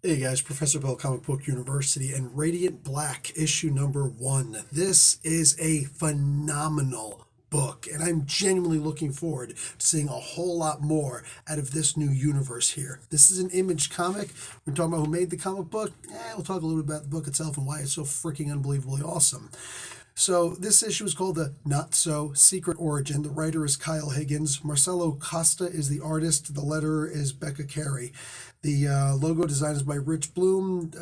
Hey guys, Professor Bell, Comic Book University, and Radiant Black, issue number 1. This is a phenomenal book, and I'm genuinely looking forward to seeing a whole lot more out of this new universe here. This is an Image comic. We're talking about who made the comic book. We'll talk a little bit about the book itself and why it's so freaking unbelievably awesome. So this issue is called The Not So Secret Origin. The writer is Kyle Higgins. Marcelo Costa is the artist. The letterer is Becca Carey. The logo design is by Rich Bloom.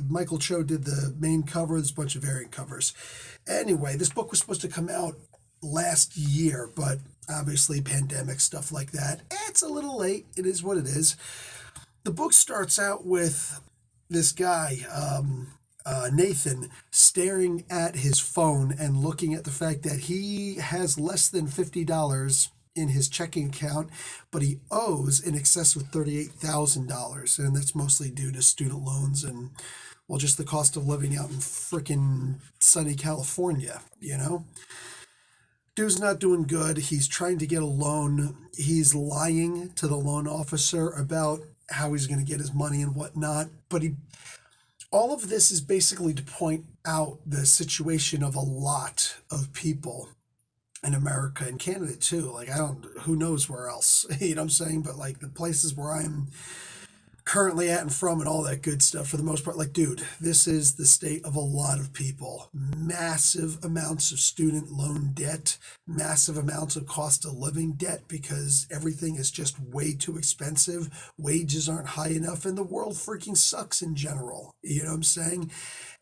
Michael Cho did the main cover. There's a bunch of variant covers. Anyway, this book was supposed to come out last year, but obviously pandemic, stuff like that. It's a little late. It is what it is. The book starts out with this guy, Nathan, staring at his phone and looking at the fact that he has less than $50 in his checking account, but he owes in excess of $38,000, and that's mostly due to student loans and, well, just the cost of living out in frickin' sunny California, you know? Dude's not doing good. He's trying to get a loan. He's lying to the loan officer about how he's going to get his money and whatnot, but all of this is basically to point out the situation of a lot of people in America and Canada too. Like, who knows where else, you know what I'm saying? But like the places where I'm currently at and from and all that good stuff, for the most part, like, dude, this is the state of a lot of people. Massive amounts of student loan debt, massive amounts of cost of living debt because everything is just way too expensive. Wages aren't high enough and the world freaking sucks in general. You know what I'm saying?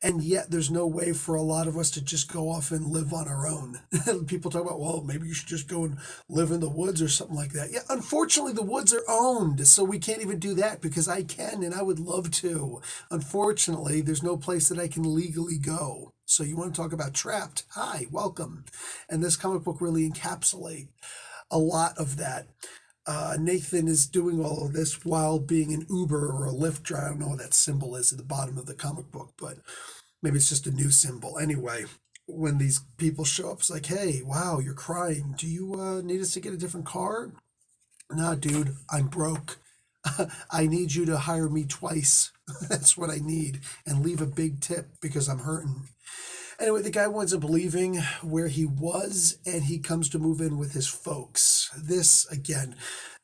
And yet there's no way for a lot of us to just go off and live on our own. People talk about, well, maybe you should just go and live in the woods or something like that. Yeah, unfortunately, the woods are owned, so we can't even do that because I can and I would love to. Unfortunately, there's no place that I can legally go. So you want to talk about trapped? Hi, welcome. And this comic book really encapsulates a lot of that. Nathan is doing all of this while being an Uber or a Lyft driver. I don't know what that symbol is at the bottom of the comic book, but maybe it's just a new symbol. Anyway, when these people show up, it's like, hey, wow, you're crying. Do you need us to get a different car? Nah, dude, I'm broke. I need you to hire me twice. That's what I need. And leave a big tip because I'm hurting. Anyway, the guy winds up leaving where he was, and he comes to move in with his folks. This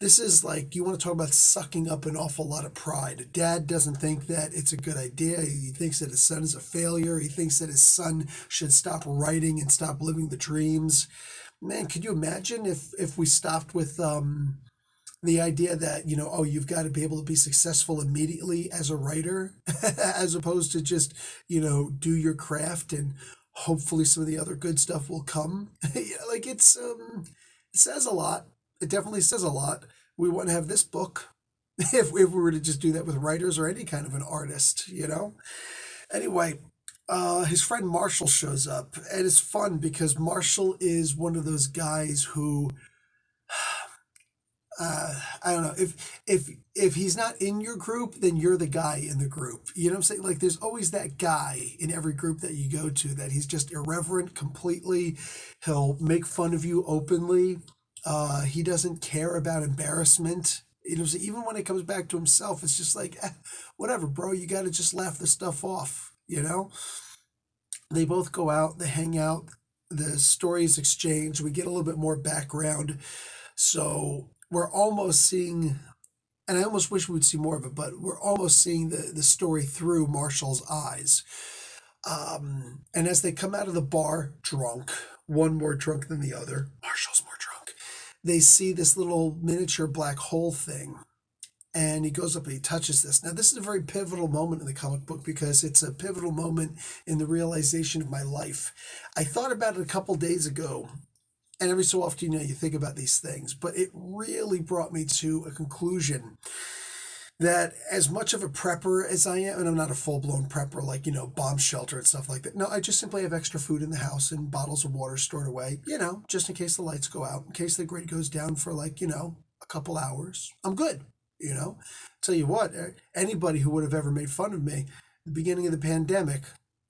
is like, you want to talk about sucking up an awful lot of pride. Dad doesn't think that it's a good idea. He thinks that his son is a failure. He thinks that his son should stop writing and stop living the dreams. Man, could you imagine if we stopped with the idea that, oh, you've got to be able to be successful immediately as a writer, as opposed to just, do your craft and hopefully some of the other good stuff will come. Like it says a lot. It definitely says a lot. We wouldn't have this book if we were to just do that with writers or any kind of an artist, Anyway, his friend Marshall shows up, and it's fun because Marshall is one of those guys who, I don't know, if he's not in your group, then you're the guy in the group. You know what I'm saying? Like, there's always that guy in every group that you go to that he's just irreverent completely. He'll make fun of you openly. He doesn't care about embarrassment. So even when it comes back to himself, it's just like, whatever, bro. You got to just laugh the stuff off. They both go out, they hang out, the stories exchange. We get a little bit more background. So we're almost seeing, and I almost wish we would see more of it, but we're almost seeing the story through Marshall's eyes. And as they come out of the bar drunk, one more drunk than the other, Marshall's more drunk, they see this little miniature black hole thing. And he goes up and he touches this. Now, this is a very pivotal moment in the comic book because it's a pivotal moment in the realization of my life. I thought about it a couple days ago. And every so often, you think about these things, but it really brought me to a conclusion that as much of a prepper as I am, and I'm not a full-blown prepper like, bomb shelter and stuff like that. No, I just simply have extra food in the house and bottles of water stored away, just in case the lights go out, in case the grid goes down for like, a couple hours. I'm good, Tell you what, anybody who would have ever made fun of me at the beginning of the pandemic,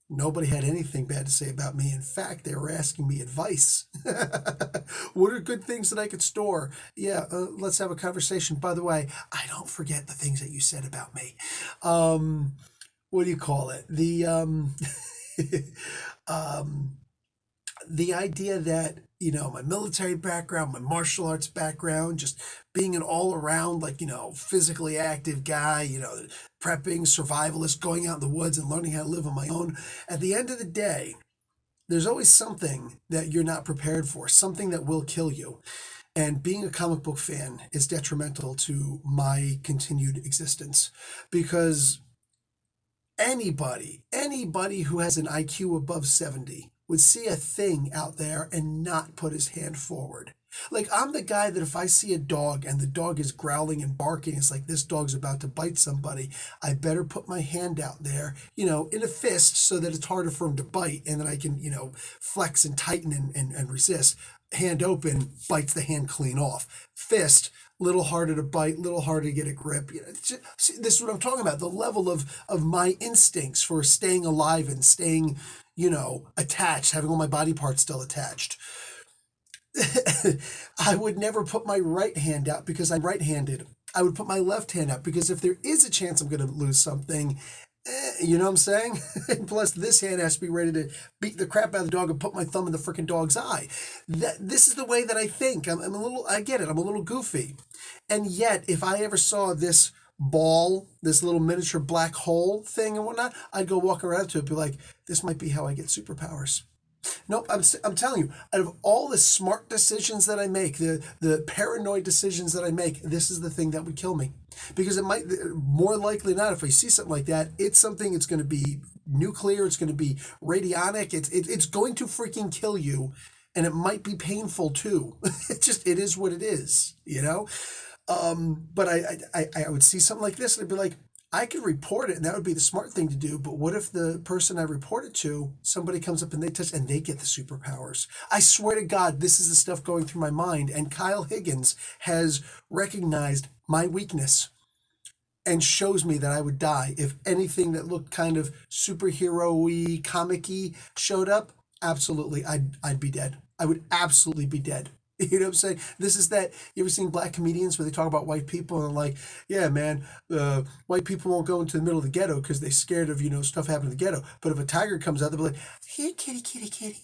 Nobody had anything bad to say about me. In fact, they were asking me advice. What are good things that I could store? Yeah, let's have a conversation. By the way, I don't forget the things that you said about me. Um, what do you call it? Um, the idea that, my military background, my martial arts background, just being an all around, like, physically active guy, prepping, survivalist, going out in the woods and learning how to live on my own. At the end of the day, there's always something that you're not prepared for, something that will kill you. And being a comic book fan is detrimental to my continued existence because anybody who has an IQ above 70 would see a thing out there and not put his hand forward. Like, I'm the guy that if I see a dog and the dog is growling and barking, it's like this dog's about to bite somebody, I better put my hand out there, in a fist so that it's harder for him to bite and then I can, flex and tighten and resist. Hand open, bites the hand clean off. Fist, little harder to bite, little harder to get a grip. See, this is what I'm talking about. The level of my instincts for staying alive and staying, attached, having all my body parts still attached. I would never put my right hand out because I'm right-handed. I would put my left hand out because if there is a chance I'm going to lose something, you know what I'm saying? Plus, this hand has to be ready to beat the crap out of the dog and put my thumb in the freaking dog's eye. This is the way that I think. I get it. I'm a little goofy. And yet, if I ever saw this ball, this little miniature black hole thing and whatnot, I'd go walk around to it and be like, this might be how I get superpowers. No, I'm telling you, out of all the smart decisions that I make, the paranoid decisions that I make, this is the thing that would kill me. Because it might, more likely than not, if I see something like that, it's something, it's going to be nuclear, it's going to be radionic, it's going to freaking kill you, and it might be painful too. It is what it is, But I would see something like this and I'd be like, I could report it and that would be the smart thing to do. But what if the person I report it to, somebody comes up and they touch and they get the superpowers? I swear to God, this is the stuff going through my mind. And Kyle Higgins has recognized my weakness and shows me that I would die if anything that looked kind of superhero-y, comic-y showed up. Absolutely, I'd be dead. I would absolutely be dead. You know what I'm saying? This is that. You ever seen black comedians where they talk about white people and like, yeah, man, white people won't go into the middle of the ghetto because they're scared of, stuff happening in the ghetto. But if a tiger comes out, they'll be like, here, kitty, kitty, kitty.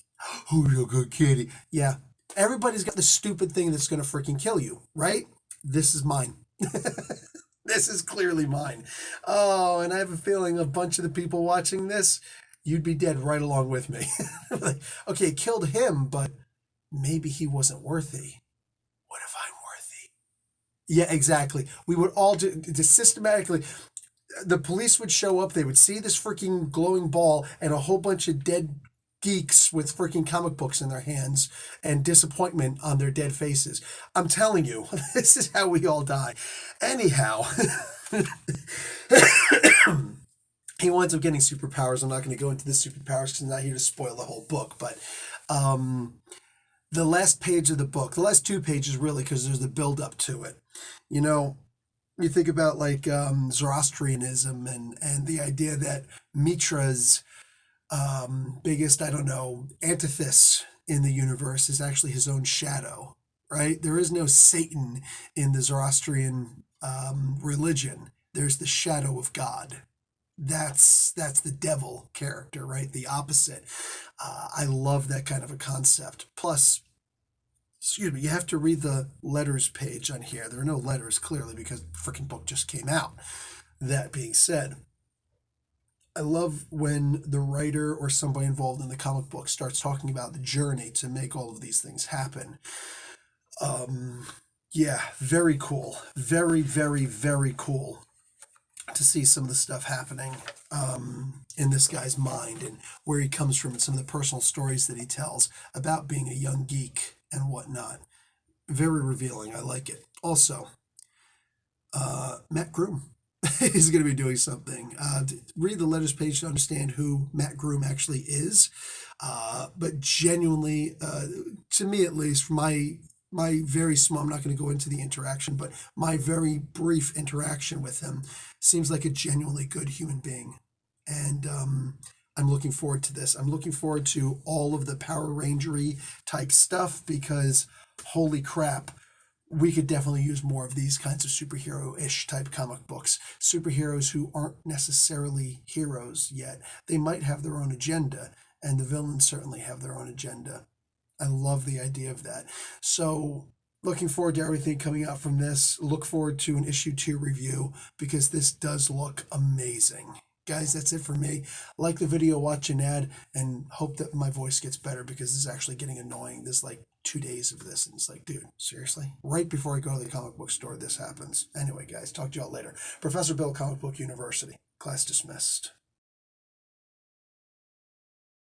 Oh, you're a good kitty. Yeah. Everybody's got the stupid thing that's going to freaking kill you, right? This is mine. This is clearly mine. Oh, and I have a feeling a bunch of the people watching this, you'd be dead right along with me. Like, okay, it killed him, but maybe he wasn't worthy. What if I'm worthy? Yeah, exactly. We would all just systematically, the police would show up, they would see this freaking glowing ball and a whole bunch of dead geeks with freaking comic books in their hands and disappointment on their dead faces. I'm telling you, this is how we all die. Anyhow, he winds up getting superpowers. I'm not going to go into the superpowers because I'm not here to spoil the whole book, but the last page of the book, the last two pages really, because there's the build up to it. You think about like Zoroastrianism and the idea that Mitra's biggest, I don't know, antithesis in the universe is actually his own shadow, right? There is no Satan in the Zoroastrian religion. There's the shadow of God. That's the devil character, right? The opposite. I love that kind of a concept. Plus, excuse me, you have to read the letters page on here. There are no letters, clearly, because the freaking book just came out. That being said, I love when the writer or somebody involved in the comic book starts talking about the journey to make all of these things happen. Yeah, very cool. Very, very, very cool to see some of the stuff happening in this guy's mind and where he comes from and some of the personal stories that he tells about being a young geek and whatnot. Very revealing. I like it. Also, Matt Groom is going to be doing something. Read the letters page to understand who Matt Groom actually is. But genuinely, to me at least, my very small, I'm not going to go into the interaction, but my very brief interaction with him seems like a genuinely good human being. And I'm looking forward to this. I'm looking forward to all of the Power Rangery type stuff because holy crap, we could definitely use more of these kinds of superhero-ish type comic books. Superheroes who aren't necessarily heroes yet. They might have their own agenda, and the villains certainly have their own agenda. I love the idea of that. So, looking forward to everything coming out from this. Look forward to an issue 2 review because this does look amazing. Guys, that's it for me. Like the video, watch an ad, and hope that my voice gets better because this is actually getting annoying. There's like 2 days of this, and it's like, dude, seriously? Right before I go to the comic book store, this happens. Anyway, guys, talk to y'all later. Professor Bill, Comic Book University. Class dismissed.